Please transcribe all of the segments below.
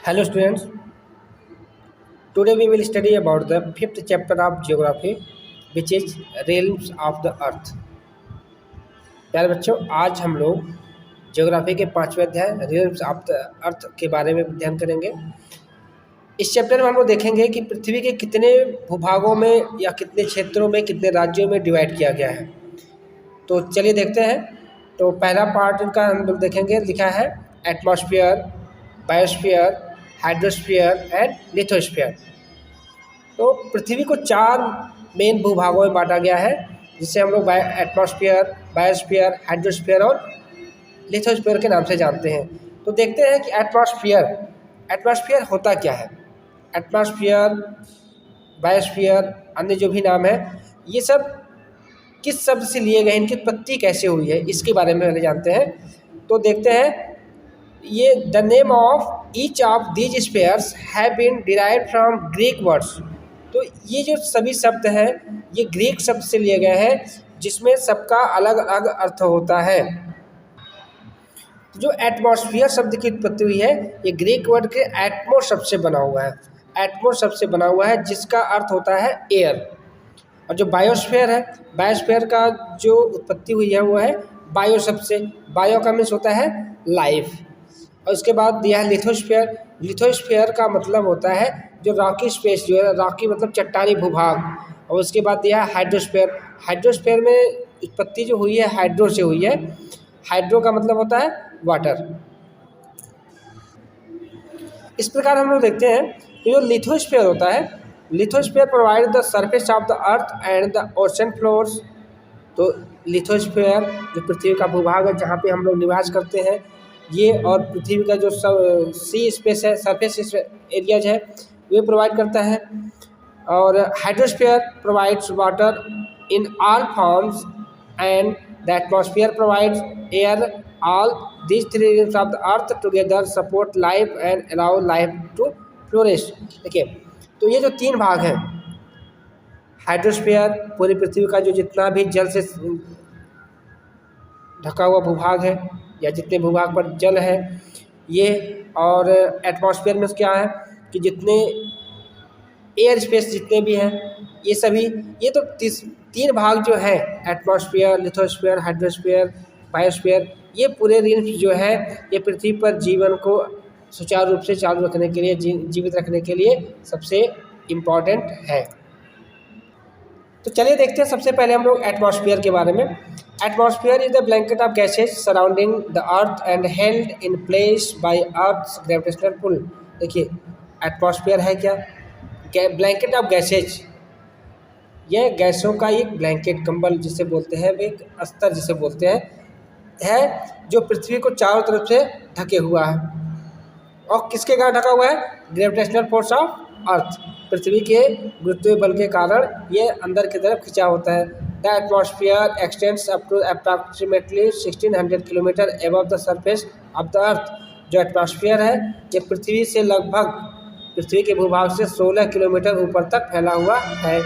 Hello students, today we will study about the fifth chapter of geography which is realms of the earth। प्यारे बच्चों, आज हम लोग geography के 5वें अध्याय realms of the earth के बारे में अध्ययन करेंगे। इस चैप्टर में हम लोग देखेंगे कि पृथ्वी के कितने भूभागों में या कितने क्षेत्रों में कितने राज्यों में डिवाइड किया गया है। तो चलिए देखते हैं। तो पहला पार्ट इनका हम लोग देखेंगे, लिखा है atmosphere, biosphere, hydrosphere and lithosphere. तो पृथ्वी को 4 मेन भूभागों में बांटा गया है, जिसे हम लोग एटमॉस्फेयर, बायोस्फीयर, हाइड्रोस्फीयर और लिथोस्फीयर के नाम से जानते हैं। तो देखते हैं कि एटमॉस्फेयर होता क्या है। एटमॉस्फेयर, बायोस्फीयर, अन्य जो भी नाम है, ये सब किस शब्द से लिए गए, इनकी उत्पत्ति कैसे हुई है, इसके बारे में पहले जानते हैं। तो देखते हैं, ये the name of each of these spheres have been derived from Greek words. तो ये जो सभी शब्द हैं, ये ग्रीक शब्द से लिए गए हैं, जिसमें सबका अलग अलग अर्थ होता है। जो एटमॉस्फेयर शब्द की उत्पत्ति हुई है, ये ग्रीक वर्ड के एटमो शब्द से बना हुआ है। एटमो शब्द से बना हुआ है, जिसका अर्थ होता है एयर। और जो बायोस्फीयर है, बायोस्फीयर का जो उत्पत्ति हुई है वो है बायो शब्द से। बायो का मीन्स होता है लाइफ। और उसके बाद दिया है लिथोस्फीयर। लिथोस्फीयर का मतलब होता है जो रॉकी स्पेस, जो है रॉकी मतलब चट्टानी भूभाग। और उसके बाद दिया है हाइड्रोस्फीयर। हाइड्रोस्फीयर में उत्पत्ति जो हुई है हाइड्रो से हुई है। हाइड्रो का मतलब होता है वाटर। इस प्रकार हम लोग देखते हैं कि जो लिथोस्फीयर होता है, lithosphere provide the surface of the earth and the ocean floors. तो लिथोस्फीयर जो पृथ्वी का भूभाग है, जहाँ पे हम लोग निवास करते हैं, ये और पृथ्वी का जो सी स्पेस है, सरफेस एरियाज है, वे प्रोवाइड करता है। और hydrosphere provides water in all forms and the atmosphere provides air. All these 3 realms of the earth together support life and allow life to flourish। देखिए, तो ये जो 3 भाग हैं, हाइड्रोस्फीयर पूरी पृथ्वी का जो जितना भी जल से ढका हुआ भूभाग है या जितने भूभाग पर जल है ये। और एटमॉस्फेयर में क्या है कि जितने एयर स्पेस जितने भी हैं, ये सभी, ये तो 3 भाग जो है, एटमॉस्फेयर, लिथोस्फीयर, हाइड्रोस्फीयर, बायोस्फीयर, ये पूरे रिल्म्स जो है, ये पृथ्वी पर जीवन को सुचारू रूप से चालू रखने के लिए, जीवित रखने के लिए सबसे इम्पॉर्टेंट है। तो चलिए देखते हैं सबसे पहले हम लोग एटमॉस्फेयर के बारे में। Atmosphere is the blanket of gases surrounding the earth and held in place by earth's gravitational pull. देखिए, एटमॉस्फेयर है क्या? ब्लैंकेट ऑफ गैसेज, यह गैसों का एक ब्लैंकेट, कंबल जिसे बोलते हैं, एक अस्तर जिसे बोलते हैं, है जो पृथ्वी को चारों तरफ से ढके हुआ है। और किसके कारण ढका हुआ है? ग्रेविटेशनल फोर्स ऑफ अर्थ, पृथ्वी के गुरुत्वीय बल के कारण ये अंदर की तरफ खिंचा होता है। The atmosphere extends up to approximately 1600 kilometre above the surface of the earth. जो एटमॉस्फेयर है, ये पृथ्वी से लगभग, पृथ्वी के भूभाग से 16 किलोमीटर ऊपर तक फैला हुआ है।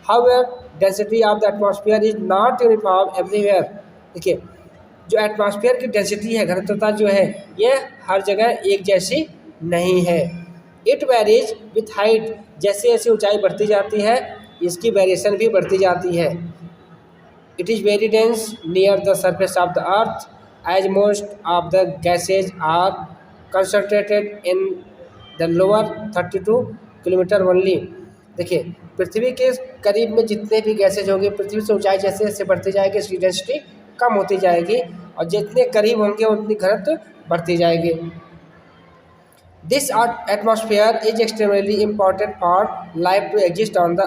However density of the atmosphere is not uniform everywhere. देखिए, जो एटमॉस्फेयर की डेंसिटी है, घनत्वता जो है, ये हर जगह एक जैसी नहीं है। इट वेरीज विथ हाइट, जैसे जैसे ऊंचाई बढ़ती जाती है, इसकी वेरिएशन भी बढ़ती जाती है। It is very dense near the surface of the earth as most of the gases are concentrated in the lower 32 kilometre only. देखिए, पृथ्वी के करीब में जितने भी गैसेज होंगे, पृथ्वी से ऊंचाई जैसे जैसे बढ़ती जाएगी, इसकी डेंसिटी कम होती जाएगी, और जितने करीब होंगे उतनी घनत्व बढ़ती जाएगी। This atmosphere is extremely important for life to exist on the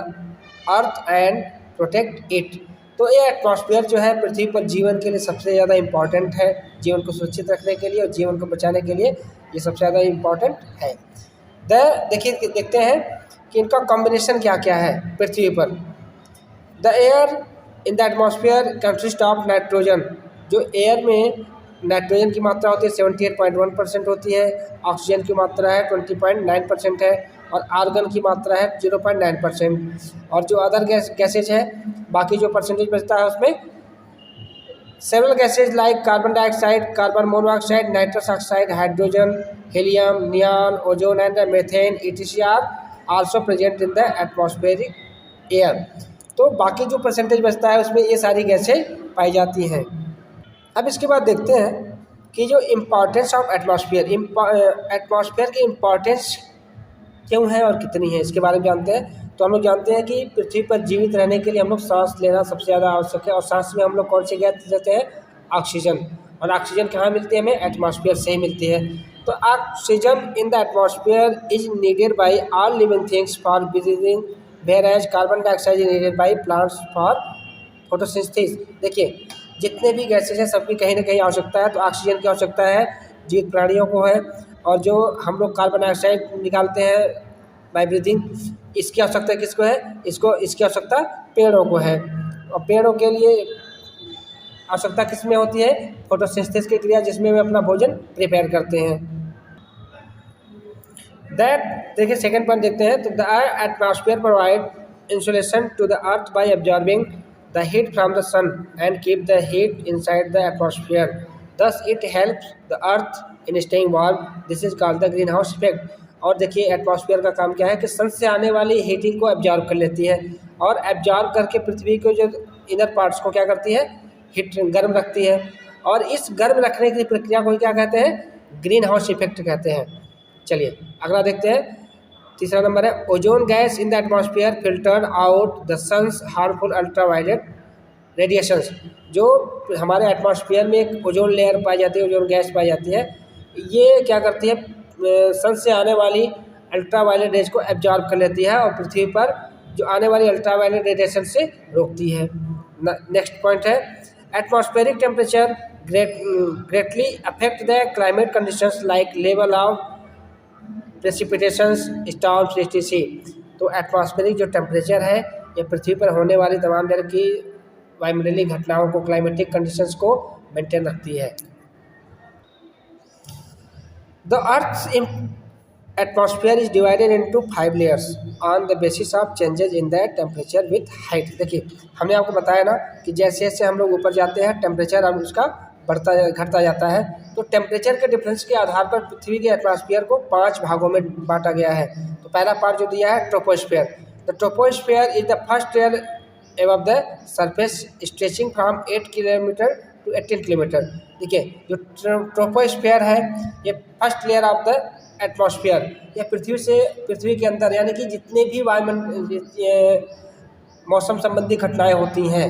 earth and protect it. तो ये एटमॉस्फेयर जो है पृथ्वी पर जीवन के लिए सबसे ज़्यादा इम्पॉर्टेंट है, जीवन को सुरक्षित रखने के लिए और जीवन को बचाने के लिए ये सबसे ज़्यादा इम्पॉर्टेंट है। देखिए, देखते हैं कि इनका कॉम्बिनेशन क्या क्या है पृथ्वी पर। The air in the atmosphere consist of nitrogen. जो एयर में नाइट्रोजन की मात्रा होती है 78.1% होती है, ऑक्सीजन की मात्रा है 20.9% है, और आर्गन की मात्रा है 0.9%। और जो अदर गैसेज है, बाकी जो परसेंटेज बचता है उसमें Several gases like carbon dioxide, carbon monoxide, nitrous oxide, hydrogen, helium, neon, ozone and methane etc. are also present in the atmospheric air. तो बाकी जो परसेंटेज बचता है उसमें ये सारी गैसें पाई जाती हैं। अब इसके बाद देखते हैं कि जो इम्पॉर्टेंस ऑफ एटमॉस्फेयर, एटमॉस्फेयर की इम्पॉर्टेंस क्यों है और कितनी है, इसके बारे में जानते हैं। तो हम लोग जानते हैं कि पृथ्वी पर जीवित रहने के लिए हम लोग सांस लेना सबसे ज़्यादा आवश्यक है, और सांस में हम लोग कौन सी गैस लेते हैं, ऑक्सीजन। और ऑक्सीजन कहाँ मिलती है, हमें एटमॉस्फेयर से ही मिलती है। तो oxygen in the atmosphere is needed by all living things for breathing, whereas carbon dioxide is needed by plants for photosynthesis. देखिए जितने भी गैसेज हैं सबकी कहीं ना कहीं आवश्यकता है, तो ऑक्सीजन की आवश्यकता है जीवित प्राणियों को है, और जो हम लोग कार्बन डाइऑक्साइड निकालते हैं बाय ब्रीथिंग, इसकी आवश्यकता किसको है, इसकी आवश्यकता पेड़ों को है। और पेड़ों के लिए आवश्यकता किस में होती है, फोटोसिंथेसिस की क्रिया, जिसमें वे अपना भोजन प्रिपेयर करते हैं। दैट देखिए सेकंड पॉइंट देखते हैं। तो the atmosphere provide insulation to the earth by absorbing the heat from the sun and keep the heat inside the atmosphere. Thus it helps the earth in staying warm. This is called the greenhouse effect. और देखिए atmosphere का काम क्या है कि सन से आने वाली हीटिंग को एब्जॉर्ब कर लेती है, और एब्जॉर्ब करके पृथ्वी को जो इनर पार्ट्स को क्या करती है, हीट गर्म रखती है। और इस गर्म रखने की प्रक्रिया को क्या कहते हैं, ग्रीन हाउस इफेक्ट कहते हैं। चलिए अगला देखते हैं। तीसरा नंबर है ozone gas in the atmosphere filter out the sun's harmful ultraviolet radiations. जो हमारे एटमॉस्फेयर में एक ओजोन लेयर पाई जाती है, ओजोन गैस पाई जाती है, ये क्या करती है, सन से आने वाली अल्ट्रावायलेट रेज को एब्जॉर्ब कर लेती है और पृथ्वी पर जो आने वाली अल्ट्रावायलेट रेडिएशन से रोकती है। नेक्स्ट पॉइंट है atmospheric temperature greatly affect the climate conditions like level of precipitations storms etc. तो एटमॉस्फेरिक जो टेम्परेचर है ये पृथ्वी पर होने वाली तमाम तरह की वायुमंडलीय घटनाओं को, क्लाइमेटिक कंडीशंस को मेंटेन रखती है। The earth atmosphere is divided into 5 layers on the basis of changes in the temperature with height. देखिए हमने आपको बताया ना कि जैसे जैसे हम लोग ऊपर जाते हैं टेम्परेचर अब उसका घटता जाता है। तो टेम्परेचर के डिफरेंस के आधार पर पृथ्वी के एटमॉस्फेयर को 5 भागों में बांटा गया है। तो पहला पार्ट जो दिया है troposphere. The troposphere is the first layer above the surface stretching from 8 kilometre to 18 kilometre. देखिए जो ट्रोपोस्फेयर है ये first layer of the atmosphere, यह पृथ्वी के अंदर यानी कि जितने भी मौसम संबंधी घटनाएं होती हैं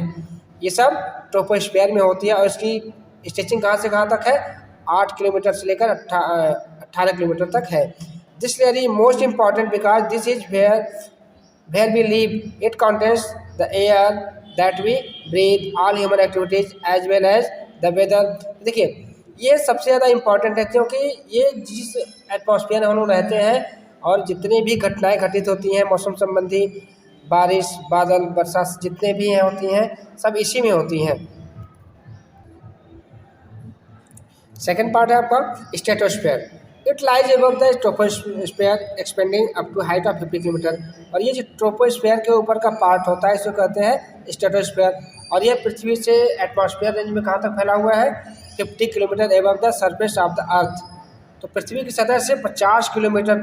ये सब ट्रोपोस्फेयर में होती है, और इसकी स्ट्रेचिंग कहाँ से कहाँ तक है, 8 किलोमीटर से लेकर 18 किलोमीटर तक है। This layer is most important because this is where we live. It contains the air that we breathe, all human activities as well as the weather. देखिए ये सबसे ज़्यादा इम्पॉर्टेंट है क्योंकि ये जिस एटमॉस्फेयर में हम लोग रहते हैं और जितनी भी घटनाएं घटित होती हैं मौसम संबंधी, बारिश, बादल, वर्षा जितने भी हैं होती हैं सब इसी में होती हैं। सेकेंड पार्ट है आपका stratosphere. It lies above the troposphere expanding up to height of 50 kilometre. और ये जो ट्रोपोस्फेयर के ऊपर का पार्ट होता है इसको कहते हैं स्ट्रेटोस्फेयर, और ये पृथ्वी से एटमॉस्फेयर रेंज में कहाँ तक फैला हुआ है, 50 kilometre above the surface of the अर्थ। तो पृथ्वी की सतह से 50 किलोमीटर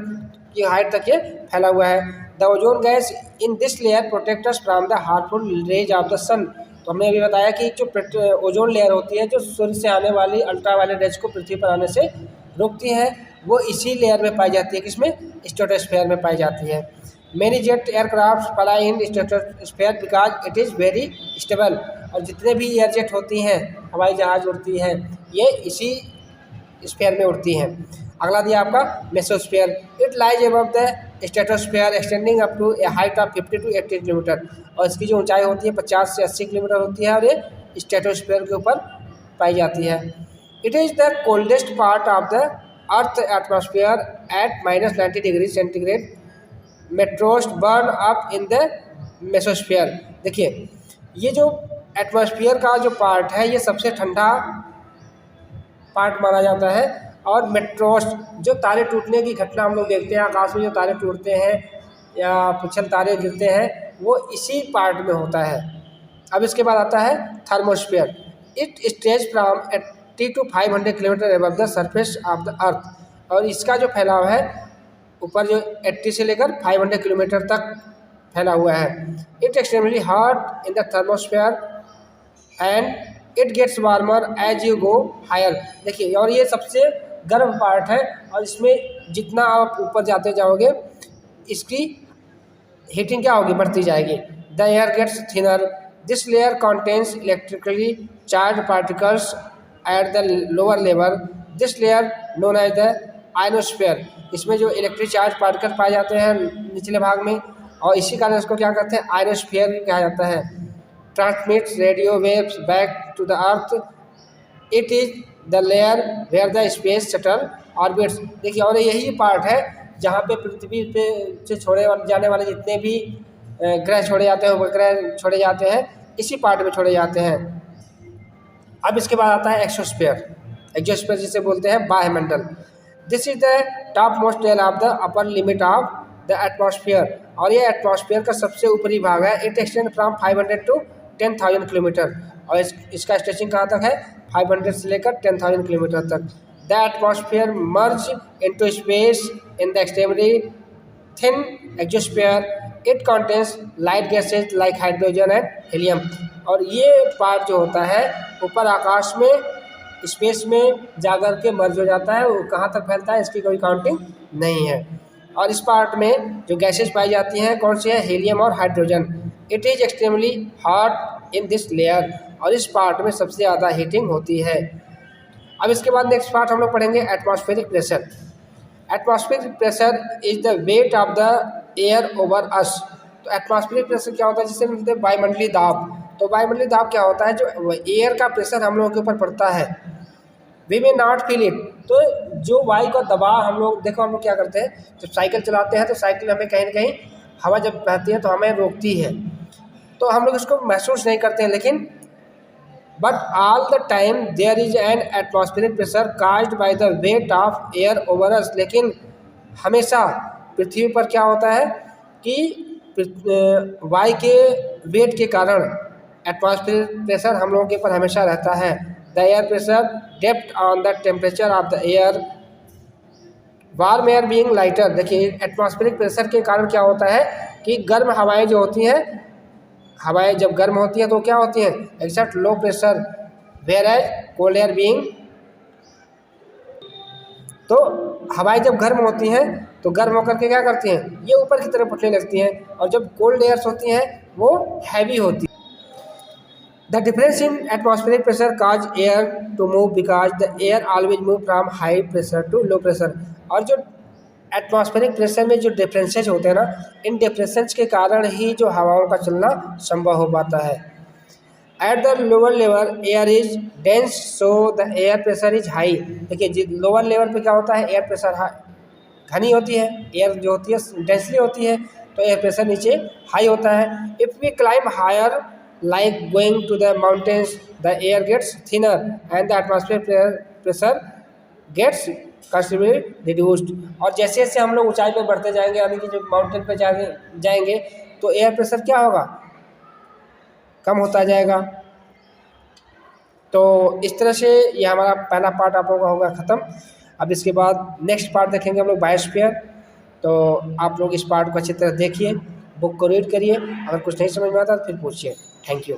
की हाइट तक ये फैला हुआ है। The ozone gas in this layer protect us from the harmful rays of the sun. तो हमने अभी बताया कि जो ओजोन लेयर होती है जो सूर्य से आने वाली अल्ट्रावायलेट रेज को पृथ्वी पर आने से रोकती है, वो इसी लेयर में पाई जाती है, किसमें, स्ट्रेटोस्फेयर में पाई जाती है। Many jet aircraft fly in stratosphere because it is very stable. और जितने भी एयरजेट होती हैं, हवाई जहाज उड़ती हैं, ये इसी स्फीयर में उड़ती हैं। अगला दिया आपका mesosphere. It lies above the stratosphere extending up to a height of 50 to 80 kilometre. और इसकी जो ऊंचाई होती है 50 से 80 किलोमीटर होती है, और ये स्ट्रेटोस्फीयर के ऊपर पाई जाती है। It is the coldest part of the earth atmosphere at -90 degree centigrade. Meteors burn up in the mesosphere. देखिए ये जो एटमॉस्फेयर का जो पार्ट है ये सबसे ठंडा पार्ट माना जाता है, और मेट्रोस्ट जो तारे टूटने की घटना हम लोग देखते हैं, आकाश में जो तारे टूटते हैं या पुच्छल तारे गिरते हैं वो इसी पार्ट में होता है। अब इसके बाद आता है thermosphere. It stretch from 80 to 500 kilometre above the surface of the अर्थ। और इसका जो फैलाव है ऊपर जो 80 से लेकर 500 किलोमीटर तक फैला हुआ है। It extremely hot in the thermosphere and it gets warmer as you go higher. देखिए, और ये सबसे गर्म पार्ट है, और इसमें जितना आप ऊपर जाते जाओगे इसकी हीटिंग क्या होगी, बढ़ती जाएगी। The air gets thinner, this layer contains electrically charge particles at the lower level, this layer known as the ionosphere. इसमें जो इलेक्ट्रिक चार्ज पार्टिकल पाए जाते हैं निचले भाग में, और इसी कारण इसको क्या कहते हैं, आयनोस्फेयर कहा जाता है। Transmits radio waves back to the earth, it is the layer where the space shuttle orbits. देखिए, और यही पार्ट है जहाँ पे पृथ्वी पे से छोड़े जाने वाले जितने भी ग्रह छोड़े जाते हैं, उपग्रह छोड़े जाते हैं, इसी पार्ट में छोड़े जाते हैं। अब इसके बाद आता है एक्सोस्फेयर। एक्सोस्फेयर जिसे बोलते हैं बाह्यमंडल। This is the topmost layer of the upper limit of the atmosphere. और ये एटमॉस्फेयर का सबसे ऊपरी भाग है। It extend from 500 to 10,000 kilometre. और इसका स्ट्रेचिंग कहाँ तक है, 500 से लेकर 10,000 किलोमीटर तक। The atmosphere merge into space in the extremely thin exosphere. It contains light gases like hydrogen and helium. और ये पार्ट जो होता है ऊपर आकाश में स्पेस में जाकर के मर्ज हो जाता है। वो कहाँ तक फैलता है इसकी कोई काउंटिंग नहीं है। और इस पार्ट में जो गैसेज पाई जाती हैं कौन सी है, हीलियम और hydrogen. It is extremely hot in this layer. और इस पार्ट में सबसे ज़्यादा हीटिंग होती है। अब इसके बाद नेक्स्ट पार्ट हम लोग पढ़ेंगे atmospheric pressure. Atmospheric pressure is the weight of the air over अस। तो एटमॉस्फेरिक प्रेशर क्या होता है, जिसे बोलते हैं वायुमंडलीय दाब। तो वायुमंडलीय दाब क्या होता है, जो एयर का प्रेशर हम लोगों के ऊपर पड़ता है। We may not feel it. तो जो वायु का दबाव हम लोग, देखो हम लोग क्या करते हैं, जब साइकिल चलाते हैं तो साइकिल हमें कहीं ना कहीं हवा जब बहती है तो हमें रोकती है, तो हम लोग इसको महसूस नहीं करते हैं। लेकिन but all the time there is an atmospheric pressure caused by the weight of air over us. लेकिन हमेशा पृथ्वी पर क्या होता है कि वायु के वेट के कारण एटमॉस्फेरिक प्रेशर हम लोगों के ऊपर हमेशा रहता है। The air pressure depth on the temperature of the air, warm air being lighter. देखिए, एटमॉस्फेरिक प्रेशर के कारण क्या होता है कि गर्म हवाएं जो होती हैं, हवाएं जब गर्म होती हैं तो क्या होती हैं, except low pressure, whereas cold air being. तो हवाएं जब गर्म होती हैं तो गर्म होकर के क्या करती हैं, ये ऊपर की तरफ उठने लगती हैं। और जब कोल्ड एयर्स होती हैं वो हैवी होती हैं। The difference in atmospheric pressure cause air to move because the air always move from high pressure to low pressure. और जो एटमॉस्फेरिक प्रेशर में जो डिफरेंसेज होते हैं ना, इन डिफरेंसेज के कारण ही जो हवाओं का चलना संभव हो पाता है। Eight the lower level air is dense, so the air pressure is high. देखिए, लोअर लेवल पे क्या होता है, एयर प्रेशर घनी होती है, एयर जो होती है डेंसली होती है, तो एयर प्रेशर नीचे हाई होता है। If we climb higher like going to the mountains, the air gets thinner and the atmosphere pressure gets considerably reduced। और जैसे जैसे हम लोग ऊंचाई पे बढ़ते जाएंगे, यानी कि जब माउंटेन पे जाएंगे तो एयर प्रेशर क्या होगा, कम होता जाएगा। तो इस तरह से ये हमारा पहला पार्ट आप लोगों का होगा ख़त्म। अब इसके बाद नेक्स्ट पार्ट देखेंगे हम लोग बायोस्फीयर। तो आप लोग इस पार्ट को अच्छी तरह देखिए, बुक को रीड करिए, अगर कुछ नहीं समझ में आता तो फिर पूछिए। Thank you.